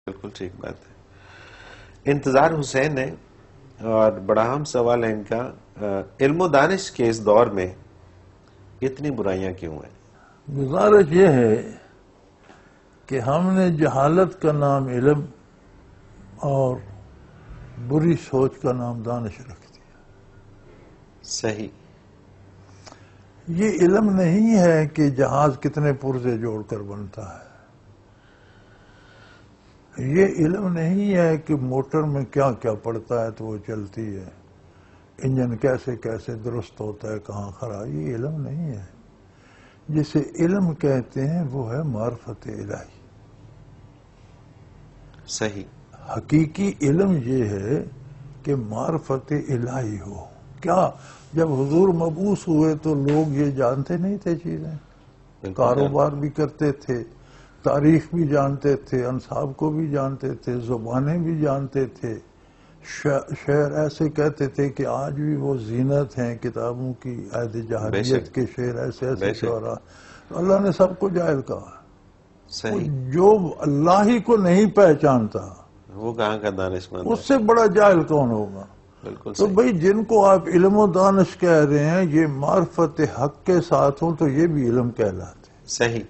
بالکل ٹھیک بات ہے. انتظار حسین ہے اور بڑا اہم سوال ہے ان کا، علم و دانش کے اس دور میں اتنی برائیاں کیوں ہیں؟ گزارش یہ ہے کہ ہم نے جہالت کا نام علم اور بری سوچ کا نام دانش رکھ دیا. صحیح. یہ علم نہیں ہے کہ جہاز کتنے پرزے جوڑ کر بنتا ہے. یہ علم نہیں ہے کہ موٹر میں کیا کیا پڑتا ہے تو وہ چلتی ہے، انجن کیسے کیسے درست ہوتا ہے، کہاں خراب. یہ علم نہیں ہے. جسے علم کہتے ہیں وہ ہے معرفت الہی. صحیح. حقیقی علم یہ ہے کہ معرفت الہی ہو. کیا جب حضور مبعوث ہوئے تو لوگ یہ جانتے نہیں تھے چیزیں؟ کاروبار بھی کرتے تھے، تاریخ بھی جانتے تھے، انصاب کو بھی جانتے تھے، زبانیں بھی جانتے تھے. شعر ایسے کہتے تھے کہ آج بھی وہ زینت ہیں کتابوں کی، عہد جاہلیت کے شعر ایسے ایسے شعراء. تو اللہ نے سب کو جاہل کہا. جو اللہ ہی کو نہیں پہچانتا وہ کہاں کا دانش مند؟ اس سے بڑا جاہل کون ہوگا؟ بالکل. تو بھئی جن کو آپ علم و دانش کہہ رہے ہیں یہ معرفت حق کے ساتھ ہوں تو یہ بھی علم کہلاتے ہیں. صحیح.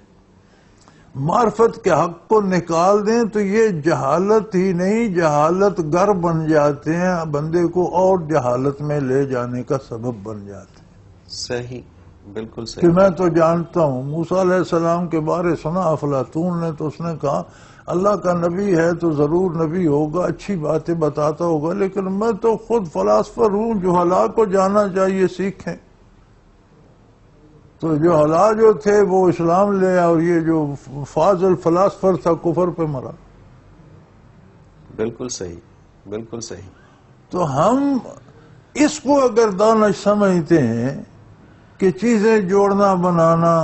معرفت کے حق کو نکال دیں تو یہ جہالت ہی نہیں، جہالت گر بن جاتے ہیں، بندے کو اور جہالت میں لے جانے کا سبب بن جاتے ہیں. صحیح. بالکل صحیح. کہ میں تو جانتا ہوں. موسیٰ علیہ السلام کے بارے سنا افلاطون نے تو اس نے کہا اللہ کا نبی ہے تو ضرور نبی ہوگا، اچھی باتیں بتاتا ہوگا، لیکن میں تو خود فلاسفر ہوں، جہلا کو جانا چاہیے سیکھیں. تو جہلا جو تھے وہ اسلام لے اور یہ جو فاضل فلاسفر تھا کفر پہ مرا. بالکل صحیح. بالکل صحیح. تو ہم اس کو اگر دانش سمجھتے ہیں کہ چیزیں جوڑنا بنانا،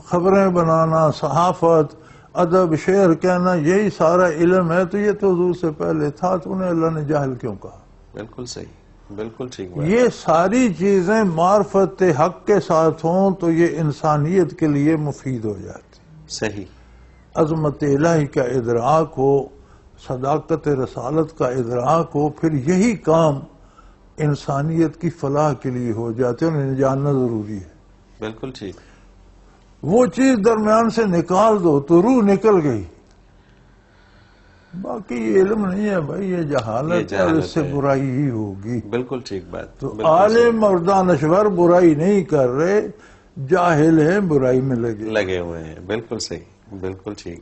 خبریں بنانا، صحافت، ادب، شعر کہنا یہی سارا علم ہے تو یہ تو حضور سے پہلے تھا، تو انہیں اللہ نے جاہل کیوں کہا؟ بالکل صحیح. بالکل ٹھیک بات. یہ ساری چیزیں معرفت حق کے ساتھ ہوں تو یہ انسانیت کے لیے مفید ہو جاتی. صحیح. عظمت الہی کا ادراک ہو، صداقت رسالت کا ادراک ہو، پھر یہی کام انسانیت کی فلاح کے لیے ہو جاتے ہیں، انہیں جاننا ضروری ہے. بالکل ٹھیک. وہ چیز درمیان سے نکال دو تو روح نکل گئی. باقی یہ علم نہیں ہے بھائی، یہ جہالت ہے، اس سے برائی ہی ہوگی. بالکل ٹھیک بات. تو عالم اور دانشور برائی نہیں کر رہے، جاہل ہیں برائی میں لگے ہوئے ہیں. بالکل صحیح. بالکل ٹھیک.